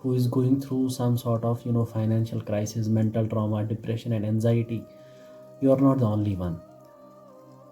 who is going through some sort of financial crisis, mental trauma, depression and anxiety. You are not the only one.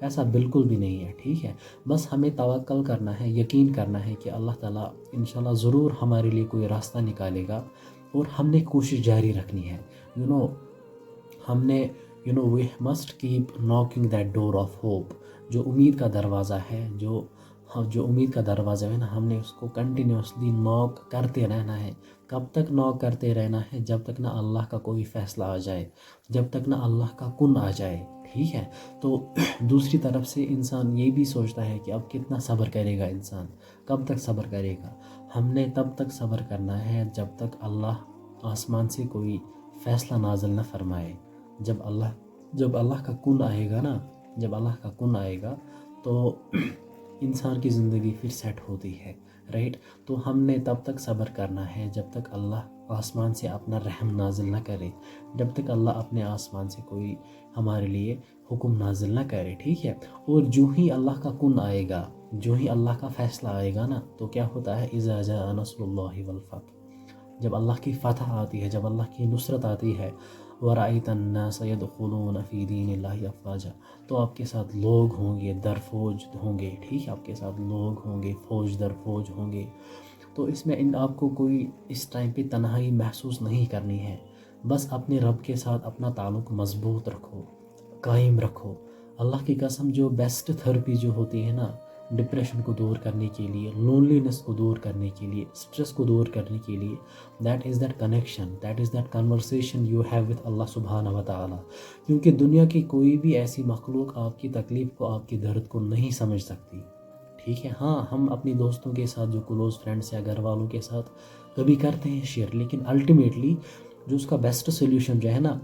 ایسا بالکل بھی نہیں ہے، ٹھیک ہے. بس ہمیں توکل کرنا ہے، یقین کرنا ہے کہ اللہ تعالیٰ انشاءاللہ ضرور ہمارے لیے کوئی راستہ نکالے گا، اور ہم نے کوشش جاری رکھنی ہے. ہم نے we must keep knocking that door of hope. جو امید کا دروازہ ہے، جو امید کا دروازہ ہے نا، ہم نے اس کو کنٹینیوسلی ناک کرتے رہنا ہے. کب تک ناک کرتے رہنا ہے؟ جب تک نہ اللہ کا کوئی فیصلہ آ جائے، جب تک نہ اللہ کا کن آ جائے، ٹھیک ہے. تو دوسری طرف سے انسان یہ بھی سوچتا ہے کہ اب کتنا صبر کرے گا انسان، کب تک صبر کرے گا. ہم نے تب تک صبر کرنا ہے جب تک اللہ آسمان سے کوئی فیصلہ نازل نہ فرمائے. جب اللہ کا کن آئے گا نا، جب اللہ کا کن آئے گا تو انسان کی زندگی پھر سیٹ ہوتی ہے، رائٹ. تو ہم نے تب تک صبر کرنا ہے جب تک اللہ آسمان سے اپنا رحم نازل نہ کرے، جب تک اللہ اپنے آسمان سے کوئی ہمارے لیے حکم نازل نہ کرے، ٹھیک ہے. اور جو ہی اللہ کا کن آئے گا، جو ہی اللہ کا فیصلہ آئے گا نا، تو کیا ہوتا ہے؟ اذا جاء نصر اللہ والفتح. جب اللہ کی فتح آتی ہے، جب اللہ کی نصرت آتی ہے، وَرَأَيْتَ النَّاسَ يَدْخُلُونَ فِي دِينِ اللَّهِ أَفْوَاجًا، تو آپ کے ساتھ لوگ ہوں گے، در فوج ہوں گے، ٹھیک ہے. آپ کے ساتھ لوگ ہوں گے، فوج در فوج ہوں گے. تو اس میں آپ کو کوئی اس ٹائم پہ تنہائی محسوس نہیں کرنی ہے. بس اپنے رب کے ساتھ اپنا تعلق مضبوط رکھو، قائم رکھو. اللہ کی قسم، جو بیسٹ تھراپی جو ہوتی ہے نا، ڈپریشن کو دور کرنے کے لیے، لونلینس کو دور کرنے کے لیے، اسٹریس کو دور کرنے کے لیے، that is that connection, that is that conversation you have with اللہ سبحانہ و تعالیٰ. کیونکہ دنیا کی کوئی بھی ایسی مخلوق آپ کی تکلیف کو، آپ کے درد کو نہیں سمجھ سکتی، ٹھیک ہے. ہاں، ہم اپنی دوستوں کے ساتھ، جو کلوز فرینڈس یا گھر والوں کے ساتھ کبھی کرتے ہیں شیئر، لیکن الٹیمیٹلی جو اس کا بیسٹ سلیوشن جو ہے نا،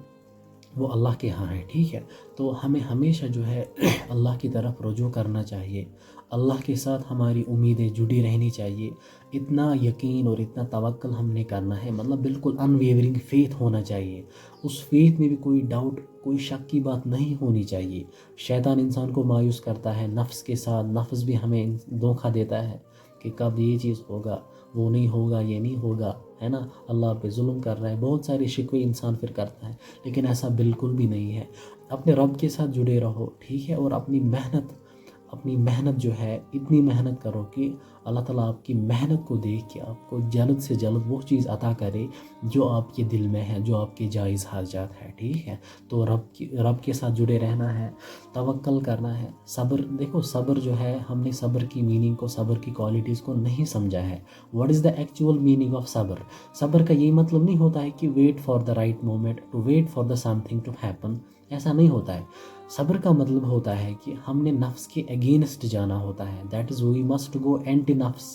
وہ اللہ کے ہاں ہے، ٹھیک ہے. تو ہمیں ہمیشہ جو ہے اللہ کی طرف رجوع کرنا چاہیے. اللہ کے ساتھ ہماری امیدیں جڑی رہنی چاہیے. اتنا یقین اور اتنا توکل ہم نے کرنا ہے، مطلب بالکل ان ویورنگ فیتھ ہونا چاہیے. اس فیتھ میں بھی کوئی ڈاؤٹ، کوئی شک کی بات نہیں ہونی چاہیے. شیطان انسان کو مایوس کرتا ہے، نفس کے ساتھ نفس بھی ہمیں دھوکہ دیتا ہے کہ کب یہ چیز ہوگا، وہ نہیں ہوگا، یہ نہیں ہوگا، ہے نا. اللہ پہ ظلم کر رہا ہے، بہت ساری شکوے انسان پھر کرتا ہے. لیکن ایسا بالکل بھی نہیں ہے. اپنے رب کے ساتھ جڑے رہو، ٹھیک ہے. اور اپنی محنت جو ہے، اتنی محنت کرو کہ اللہ تعالیٰ آپ کی محنت کو دیکھ کے آپ کو جلد سے جلد وہ چیز عطا کرے جو آپ کے دل میں ہے، جو آپ کے جائز حاجات ہے، ٹھیک ہے. تو رب کے ساتھ جڑے رہنا ہے، توکل کرنا ہے. صبر، دیکھو صبر جو ہے، ہم نے صبر کی میننگ کو، صبر کی کوالٹیز کو نہیں سمجھا ہے. What is the actual meaning of صبر؟ صبر کا یہ مطلب نہیں ہوتا ہے کہ wait for the right moment, to wait for the something to happen. ایسا نہیں ہوتا ہے. صبر کا مطلب ہوتا ہے کہ ہم نے نفس کے اگینسٹ جانا ہوتا ہے. That is we must go anti نفس.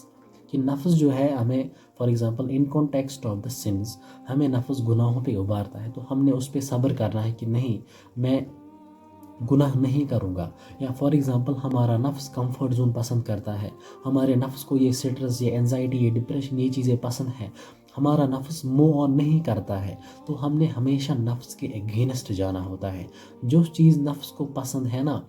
کہ نفس جو ہے ہمیں، for example in context of the sense, ہمیں نفس گناہوں پہ ابھارتا ہے، تو ہم نے اس پہ صبر کرنا ہے کہ نہیں، میں گناہ نہیں کروں گا. یا فار ایگزامپل ہمارا نفس کمفرٹ زون پسند کرتا ہے، ہمارے نفس کو یہ سٹرس، یہ انزائٹی، یہ ڈپریشن، یہ چیزیں پسند ہیں، ہمارا نفس موو آن نہیں کرتا ہے. تو ہم نے ہمیشہ نفس کے اگینسٹ جانا ہوتا ہے. جو چیز نفس کو پسند ہے نا،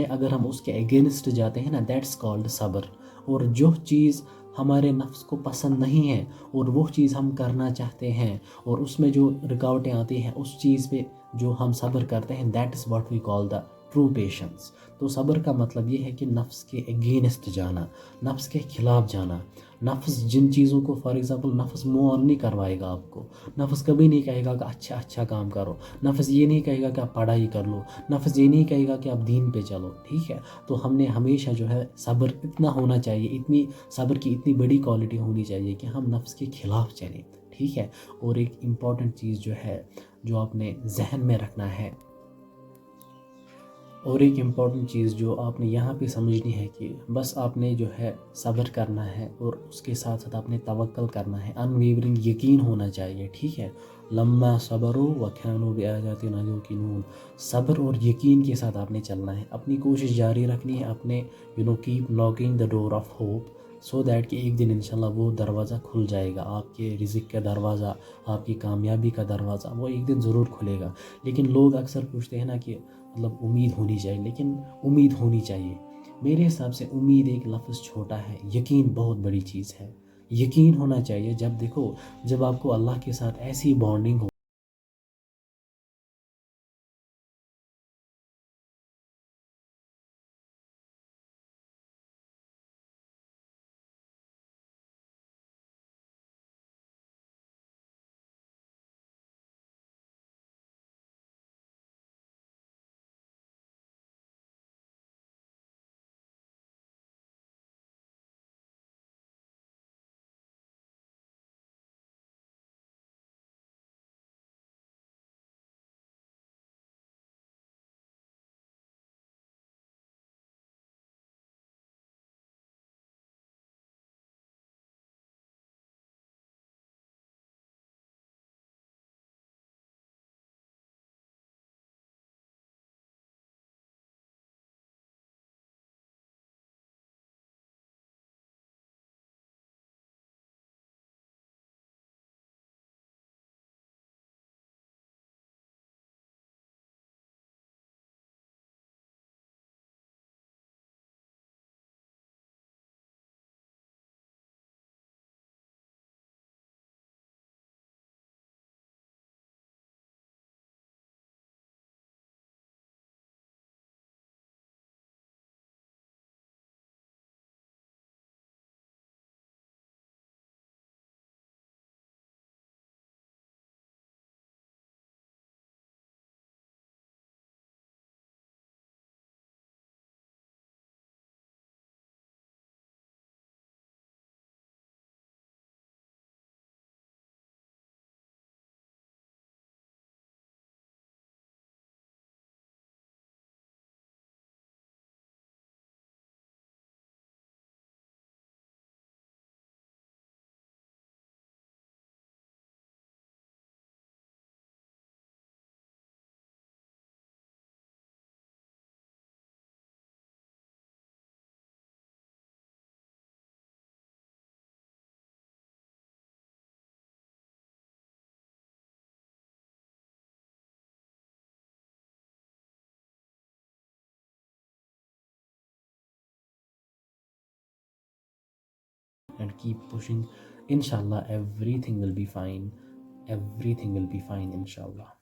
اگر ہم اس کے اگینسٹ جاتے ہیں نا، دیٹس کالڈ صبر. اور جو چیز ہمارے نفس کو پسند نہیں ہے اور وہ چیز ہم کرنا چاہتے ہیں، اور اس میں جو رکاوٹیں آتی ہیں، اس چیز پہ جو ہم صبر کرتے ہیں، that is what we call the true patience. تو صبر کا مطلب یہ ہے کہ نفس کے اگینسٹ جانا، نفس کے خلاف جانا. نفس جن چیزوں کو، فار ایگزامپل نفس موو آن نہیں کروائے گا آپ کو. نفس کبھی نہیں کہے گا کہ اچھا کام کرو. نفس یہ نہیں کہے گا کہ آپ پڑھائی کر لو. نفس یہ نہیں کہے گا کہ آپ دین پہ چلو، ٹھیک ہے. تو ہم نے ہمیشہ جو ہے صبر اتنا ہونا چاہیے، صبر کی اتنی بڑی کوالٹی ہونی چاہیے کہ ہم نفس کے خلاف چلیں، ٹھیک ہے. اور ایک امپورٹنٹ چیز جو ہے، جو آپ نے ذہن میں رکھنا ہے، اور ایک امپورٹنٹ چیز جو آپ نے یہاں پہ سمجھنی ہے، کہ بس آپ نے جو ہے صبر کرنا ہے، اور اس کے ساتھ ساتھ آپ نے توکل کرنا ہے. ان ویورنگ یقین ہونا چاہیے، ٹھیک ہے. لما صبروا وكانوا بآياتنا يوقنون. صبر اور یقین کے ساتھ آپ نے چلنا ہے، اپنی کوشش جاری رکھنی ہے، اپنے keep knocking the door of hope, so that کہ ایک دن انشاءاللہ وہ دروازہ کھل جائے گا. آپ کے رزق کا دروازہ، آپ کی کامیابی کا دروازہ، وہ ایک دن ضرور کھلے گا. لیکن لوگ اکثر پوچھتے ہیں نا کہ امید ہونی چاہیے، لیکن امید ہونی چاہیے. میرے حساب سے امید ایک لفظ چھوٹا ہے، یقین بہت بڑی چیز ہے. یقین ہونا چاہیے. جب آپ کو اللہ کے ساتھ ایسی bonding who and keep pushing. Inshallah, everything will be fine. Everything will be fine, inshallah.